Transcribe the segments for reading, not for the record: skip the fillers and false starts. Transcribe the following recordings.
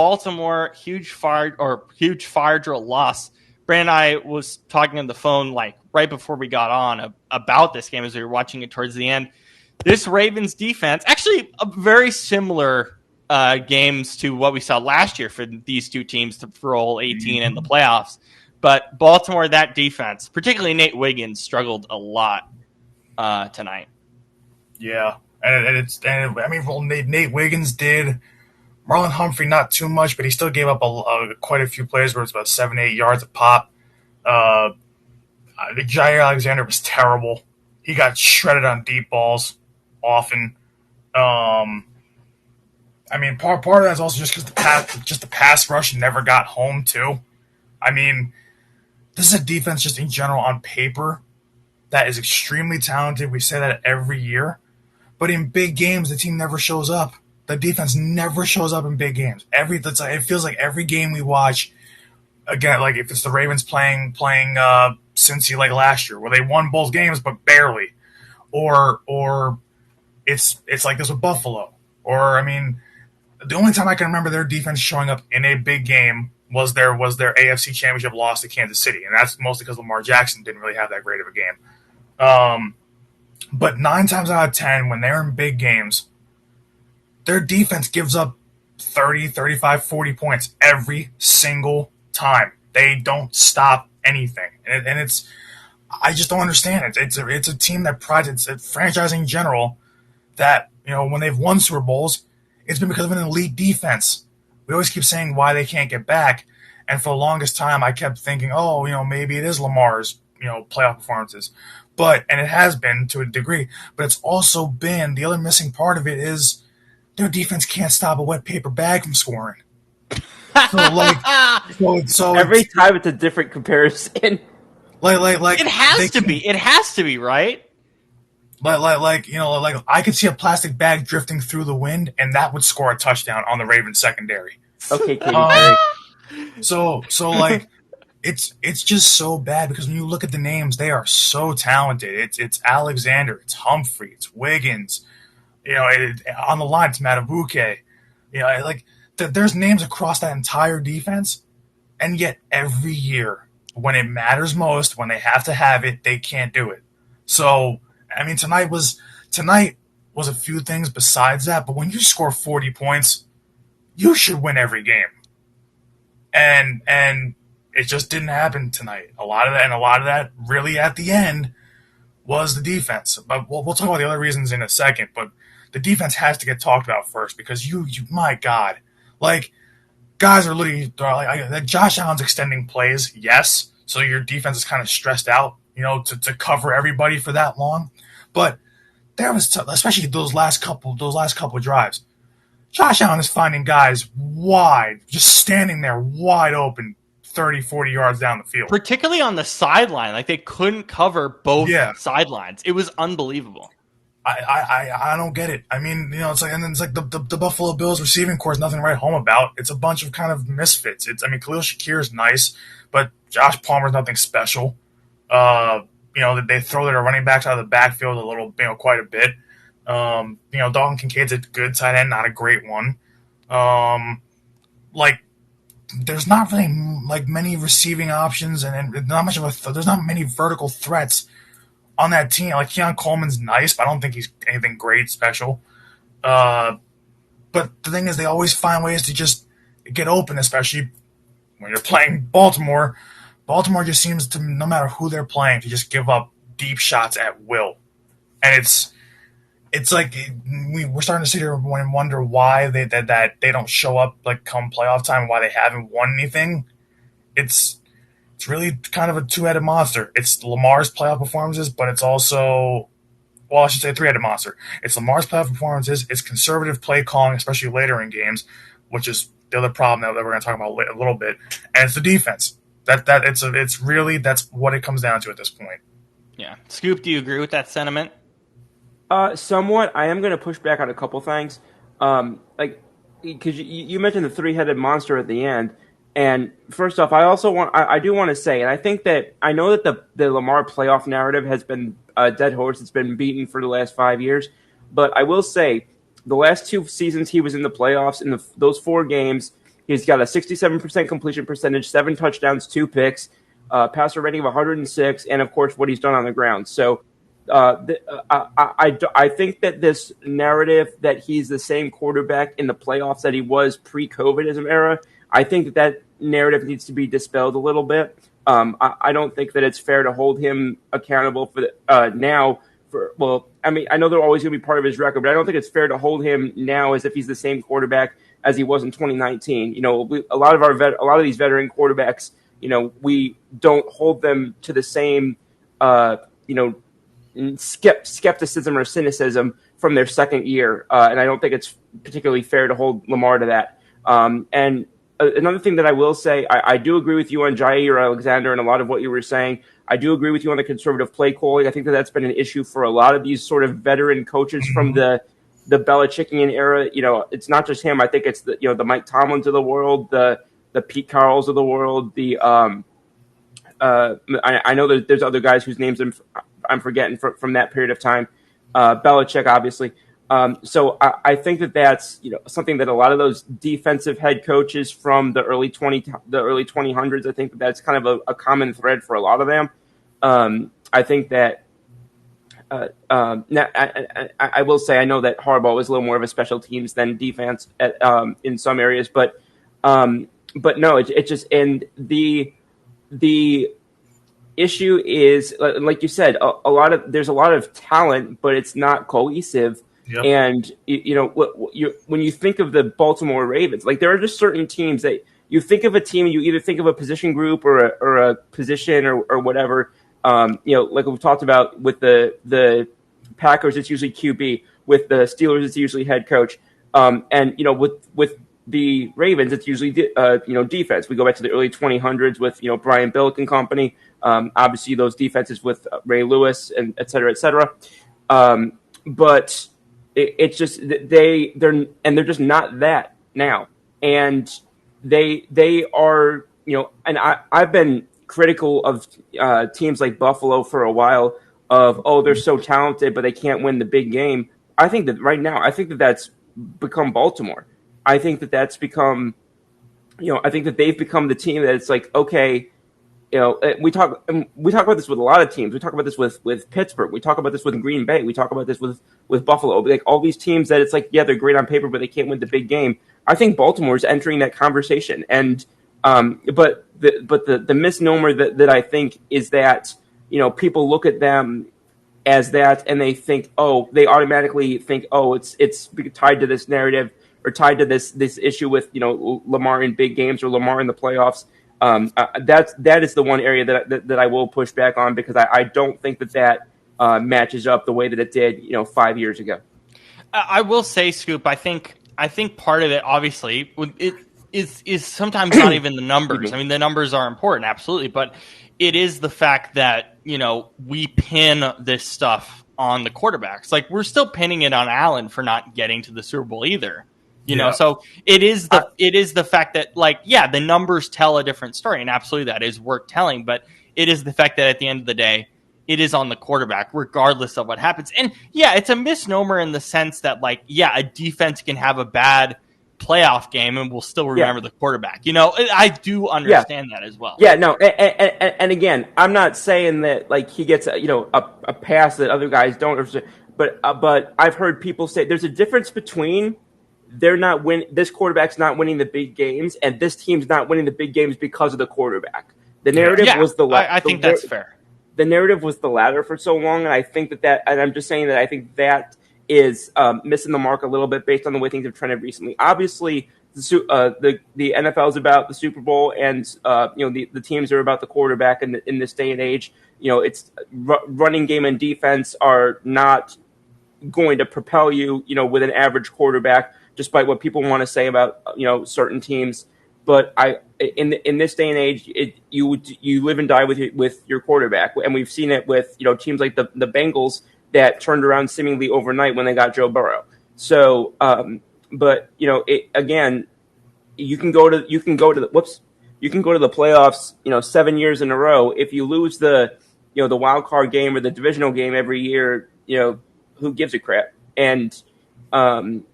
Baltimore, huge fire drill loss. Brandon and I was talking on the phone like right before we got on about this game as we were watching it towards the end. This Ravens defense, actually a very similar games to what we saw last year for these two teams to roll 18 in the playoffs. But Baltimore, that defense, particularly Nate Wiggins, struggled a lot tonight. Yeah, Nate Wiggins did. Marlon Humphrey, not too much, but he still gave up quite a few plays where it's about 7-8 yards a pop. Jair Alexander was terrible. He got shredded on deep balls often. Part of that is also just because the pass rush never got home too. I mean, this is a defense just in general on paper that is extremely talented. We say that every year, but in big games, the team never shows up. The defense never shows up in big games. It feels like every game we watch, again, like if it's the Ravens playing Cincy like last year, where they won both games but barely, or it's like this with Buffalo, or the only time I can remember their defense showing up in a big game was their AFC Championship loss to Kansas City, and that's mostly because Lamar Jackson didn't really have that great of a game. But 9 times out of 10, when they're in big games, their defense gives up 30, 35, 40 points every single time. They don't stop anything. And I just don't understand it. It's a team that prides itself, franchise in general, that, when they've won Super Bowls, it's been because of an elite defense. We always keep saying why they can't get back. And for the longest time, I kept thinking, maybe it is Lamar's, playoff performances. And it has been to a degree, but it's also been, the other missing part of it is their defense can't stop a wet paper bag from scoring. So every time it's a different comparison. It has to be, right? I could see a plastic bag drifting through the wind, and that would score a touchdown on the Ravens secondary. Okay, Katy Perry. It's just so bad because when you look at the names, they are so talented. It's Alexander, it's Humphrey, it's Wiggins. On the line, it's Matabuke. There's names across that entire defense, and yet every year, when it matters most, when they have to have it, they can't do it. So, tonight was a few things besides that, but when you score 40 points, you should win every game. And it just didn't happen tonight. A lot of that really at the end was the defense. But we'll talk about the other reasons in a second, but the defense has to get talked about first because you my God, guys are literally Josh Allen's extending plays, yes. So your defense is kind of stressed out, to cover everybody for that long. But there was, especially those last couple drives, Josh Allen is finding guys wide, just standing there wide open, 30, 40 yards down the field. Particularly on the sideline, they couldn't cover both sidelines. It was unbelievable. I don't get it. It's like the Buffalo Bills receiving corps is nothing to write home about. It's a bunch of kind of misfits. Khalil Shakir is nice, but Josh Palmer's nothing special. They throw their running backs out of the backfield a little, quite a bit. Dalton Kincaid's a good tight end, not a great one. There's not really many receiving options, and not much of there's not many vertical threats on that team. Keon Coleman's nice, but I don't think he's anything great special. But the thing is, they always find ways to just get open, especially when you're playing Baltimore. Baltimore just seems to, no matter who they're playing, to just give up deep shots at will. And it's like we're starting to sit here and wonder why they don't show up come playoff time, why they haven't won anything. It's really kind of a two-headed monster. It's Lamar's playoff performances, but it's also, I should say three-headed monster. It's Lamar's playoff performances, it's conservative play calling, especially later in games, which is the other problem that we're going to talk about a little bit, and it's the defense. It's really, that's what it comes down to at this point. Yeah. Scoop, do you agree with that sentiment? Somewhat. I am going to push back on a couple things. Because you mentioned the three-headed monster at the end. And first off, I do want to say, and I think that I know that the Lamar playoff narrative has been a dead horse. It's been beaten for the last 5 years. But I will say, the last 2 seasons he was in the playoffs, in those 4 games, He's got a 67% completion percentage, 7 touchdowns, 2 picks, passer rating of 106, and of course what he's done on the ground. So I think that this narrative that he's the same quarterback in the playoffs that he was pre-COVID era, I think that narrative needs to be dispelled a little bit. I don't think that it's fair to hold him accountable for now. I mean, I know they're always going to be part of his record, but I don't think it's fair to hold him now as if he's the same quarterback as he was in 2019. You know, a lot of these veteran quarterbacks, you know, we don't hold them to the same, skepticism or cynicism from their second year, and I don't think it's particularly fair to hold Lamar to that. And another thing that I will say, I do agree with you on Jair Alexander and a lot of what you were saying. I do agree with you on the conservative play calling. I think that that's been an issue for a lot of these sort of veteran coaches from the Belichickian era. You know, it's not just him. I think it's the Mike Tomlins of the world, the Pete Carrolls of the world. I know that there's other guys whose names I'm forgetting from that period of time. Belichick, obviously. So I think that that's something that a lot of those defensive head coaches from the early 2000s. I think that that's kind of a common thread for a lot of them. I think that now, I will say I know that Harbaugh was a little more of a special teams than defense in some areas, but no, it just, and the issue is, like you said, there's a lot of talent, but it's not cohesive. Yep. And when you think of the Baltimore Ravens, like there are just certain teams that you think of a team, you either think of a position group or a position or whatever. Like we've talked about with the Packers, it's usually QB. With the Steelers, it's usually head coach. And with the Ravens, it's usually defense. We go back to the early 2000s with Brian Billick and company. Obviously, those defenses with Ray Lewis and et cetera, et cetera. But it's just they're just not that now, and they are and I've been critical of teams like Buffalo for a while of they're so talented but they can't win the big game. I think that right now that's become Baltimore. I think that that's become I think that they've become the team that it's like, okay, we talk about this with a lot of teams. We talk about this with Pittsburgh. We talk about this with Green Bay. We talk about this with Buffalo. Like all these teams that it's like, yeah, they're great on paper, but they can't win the big game. I think Baltimore is entering that conversation. And but the misnomer that I think is that people look at them as that and they think, they automatically think, it's tied to this narrative or tied to this issue with Lamar in big games or Lamar in the playoffs. That is the one area that I will push back on, because I don't think that matches up the way that it did 5 years ago. I will say, Scoop, I think part of it, obviously, it is sometimes not even the numbers. I mean, the numbers are important, absolutely, but it is the fact that we pin this stuff on the quarterbacks. Like, we're still pinning it on Allen for not getting to the Super Bowl either. So it is the fact that, like, yeah, the numbers tell a different story, and absolutely that is worth telling, but it is the fact that at the end of the day, it is on the quarterback, regardless of what happens. And yeah, it's a misnomer in the sense that, like, yeah, a defense can have a bad playoff game and we'll still remember the quarterback. I do understand that as well. Yeah, no, and again, I'm not saying that like he gets a pass that other guys don't, but I've heard people say there's a difference between this quarterback's not winning the big games, and this team's not winning the big games because of the quarterback. The narrative was the latter. I think that's fair. The narrative was the latter for so long, and I think that and I'm just saying that I think that is missing the mark a little bit based on the way things have trended recently. Obviously, the NFL is about the Super Bowl, and the teams are about the quarterback in this day and age. It's running game and defense are not going to propel you, with an average quarterback, despite what people want to say about certain teams. But in this day and age, you live and die with your quarterback, and we've seen it with teams like the Bengals that turned around seemingly overnight when they got Joe Burrow. So, but again, you can go to the playoffs 7 years in a row. If you lose the wild card game or the divisional game every year, who gives a crap? And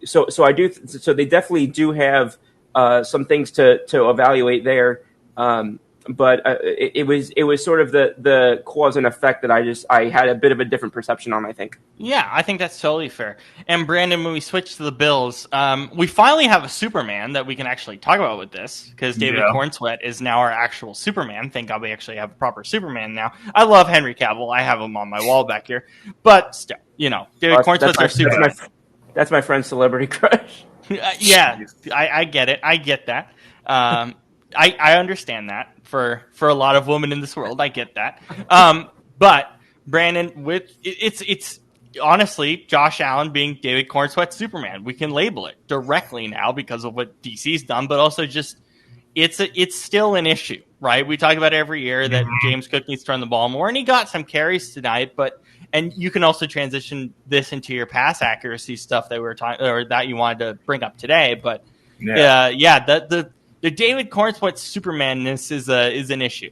so they definitely do have some things to evaluate there. But it was sort of the cause and effect that I had a bit of a different perception on, I think. Yeah, I think that's totally fair. And Brandon, when we switch to the Bills, we finally have a Superman that we can actually talk about with this, because David Cornsweet is now our actual Superman. Thank God we actually have a proper Superman now. I love Henry Cavill. I have him on my wall back here. But still, David Cornsweet's our Superman. That's my friend's celebrity crush. Yeah, I get it. I get that. I understand that for a lot of women in this world. I get that. But Brandon, it's honestly Josh Allen being David Cornsweet's Superman. We can label it directly now because of what DC's done, but also just it's still an issue, right? We talk about every year that James Cook needs to run the ball more, and he got some carries tonight, and you can also transition this into your pass accuracy stuff that we were talking, or that you wanted to bring up today. But the David Cornsweet Supermanness is an issue.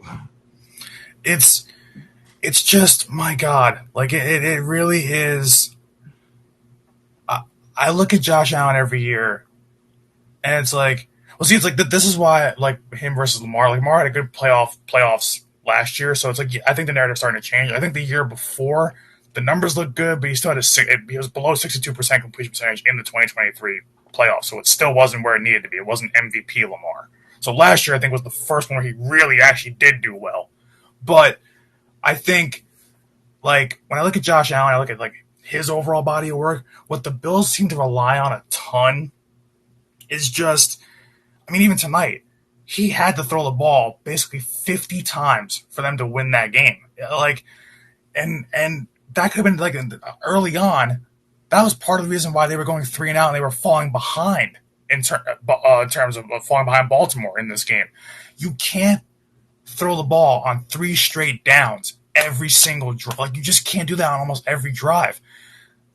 It's just, my God, like it really is. I look at Josh Allen every year, and it's like, well, see, it's like this is why, like, him versus Lamar. Like, Lamar had a good playoffs last year, so it's like I think the narrative's starting to change. I think the year before the numbers looked good, but he still had he was below 62% completion percentage in the 2023 playoffs, so it still wasn't where it needed to be. It wasn't MVP Lamar. So last year, I think, was the first one where he really actually did do well. But I think, like, when I look at Josh Allen, I look at, like, his overall body of work, what the Bills seem to rely on a ton is just, I mean, even tonight, he had to throw the ball basically 50 times for them to win that game. Like, and that could have been, like, early on, that was part of the reason why they were going 3-and-out and they were falling behind in terms of falling behind Baltimore in this game. You can't throw the ball on 3 straight downs every single drive. Like, you just can't do that on almost every drive.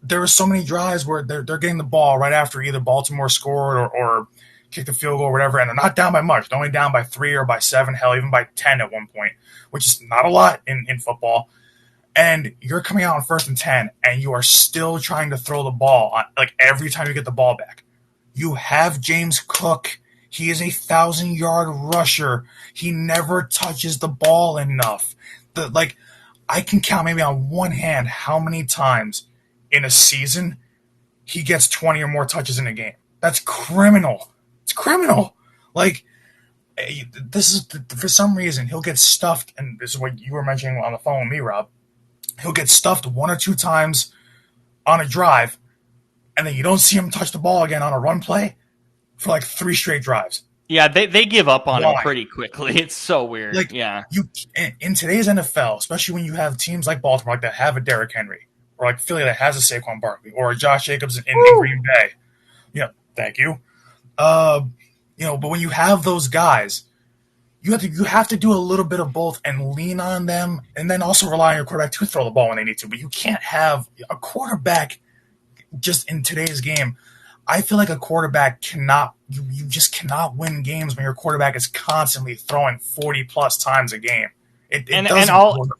There were so many drives where they're getting the ball right after either Baltimore scored or kicked a field goal or whatever, and they're not down by much. They're only down by 3 or by 7, hell, even by 10 at one point, which is not a lot in football. And you're coming out on 1st and 10, and you are still trying to throw the ball on, like, every time you get the ball back. You have James Cook. He is a 1,000-yard rusher. He never touches the ball enough. I can count maybe on one hand how many times in a season he gets 20 or more touches in a game. That's criminal. It's criminal. Like, this is, for some reason, he'll get stuffed, and this is what you were mentioning on the phone with me, Rob. He'll get stuffed 1 or 2 times on a drive, and then you don't see him touch the ball again on a run play for like 3 straight drives. Yeah, they give up on him pretty quickly. It's so weird. Like, yeah, in today's NFL, especially when you have teams like Baltimore that have a Derrick Henry, or like Philly that has a Saquon Barkley, or a Josh Jacobs in Green Bay. Thank you. But when you have those guys, you have to do a little bit of both and lean on them, and then also rely on your quarterback to throw the ball when they need to. But you can't have a quarterback just in today's game. I feel like a quarterback cannot – you just cannot win games when your quarterback is constantly throwing 40-plus times a game. It doesn't work.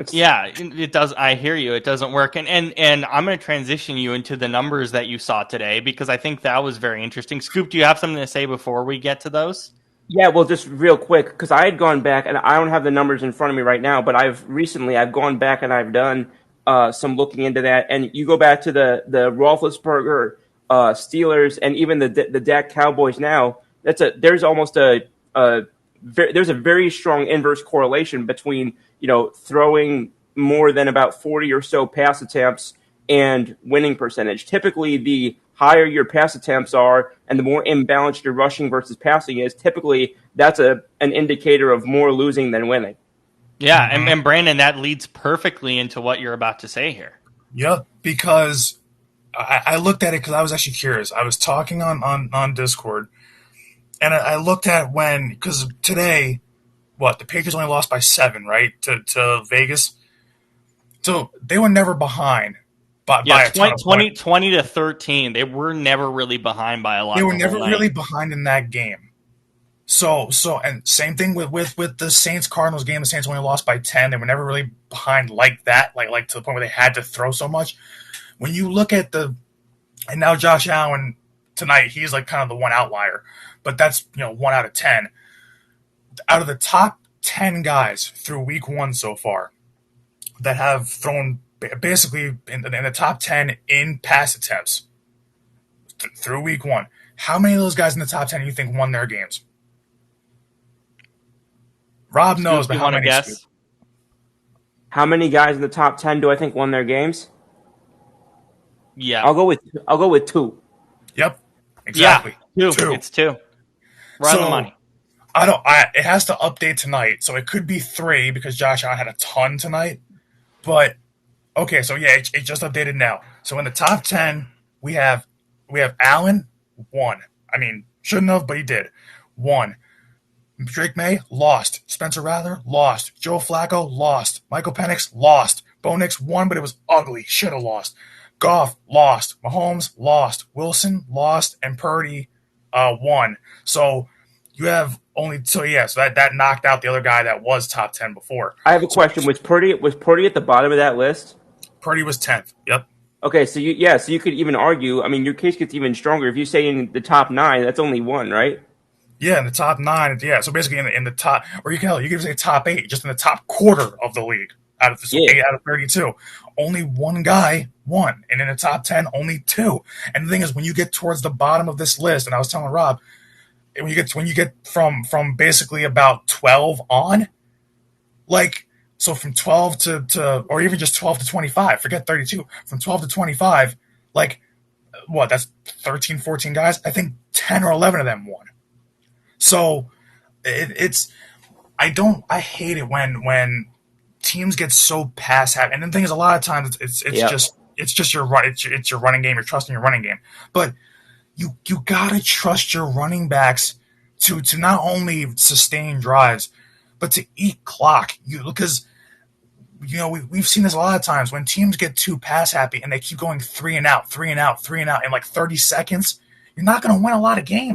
Yeah, it does. I hear you. It doesn't work. And I'm going to transition you into the numbers that you saw today, because I think that was very interesting. Scoop, do you have something to say before we get to those? Yeah, well, just real quick, because I had gone back, and I don't have the numbers in front of me right now, but I've gone back and I've done some looking into that. And you go back to the Roethlisberger Steelers, and even the Dak Cowboys now. There's almost there's a very strong inverse correlation between throwing more than about 40 or so pass attempts and winning percentage. Typically, the higher your pass attempts are and the more imbalanced your rushing versus passing is, typically that's an indicator of more losing than winning. Yeah, and Brandon, that leads perfectly into what you're about to say here. Yep, because I looked at it because I was actually curious. I was talking on Discord, and I looked at because today, the Patriots only lost by 7, right, to Vegas? So they were never behind by a ton of points. 20 to 13. They were never really behind by a lot. They were never really behind in that game. So and same thing with the Saints-Cardinals game. The Saints only lost by 10. They were never really behind like that, like to the point where they had to throw so much. When you look at and now Josh Allen, tonight he's like kind of the one outlier, but that's 1 out of 10. Out of the top 10 guys through week 1 so far that have thrown basically in the top 10 in pass attempts through week 1, how many of those guys in the top 10 do you think won their games? Rob knows, but You how want to many? guess? How many guys in the top 10 do I think won their games? Yeah. I'll go with 2. Yep, exactly. Yeah, 2. Two. It's 2. Right on the money. It has to update tonight, so it could be 3 because Josh Allen had a ton tonight. But okay, so yeah, it just updated now. So in the top 10, we have Allen 1. I mean, shouldn't have, but he did 1. Drake May lost. Spencer Rattler lost. Joe Flacco lost. Michael Penix lost. Bo Nix won, but it was ugly. Should have lost. Goff lost. Mahomes lost. Wilson lost, and Purdy won. So you have so that knocked out the other guy that was top 10 before. I have a question. Was Purdy at the bottom of that list? Purdy was 10th. Yep. Okay, so you could even argue. I mean, your case gets even stronger if you say in the top 9. That's only 1, right? Yeah, in the top 9. Yeah, so basically in the top, or you can even say top 8, just in the top quarter of the league out of 8 out of 32. Only 1 guy won, and in the top 10, only 2. And the thing is, when you get towards the bottom of this list, and I was telling Rob, when you get from basically about 12 on, like, so from 12 to or even just 12 to 25, forget 32, from 12 to 25, like, what, that's 13, 14 guys? I think 10 or 11 of them won. So I hate it when teams get so pass happy. And the thing is, a lot of times it's just your running game. You're trusting your running game, but you gotta trust your running backs to not only sustain drives, but to eat clock. Because we've seen this a lot of times when teams get too pass happy and they keep going 3 and out in like 30 seconds. You're not going to win a lot of games.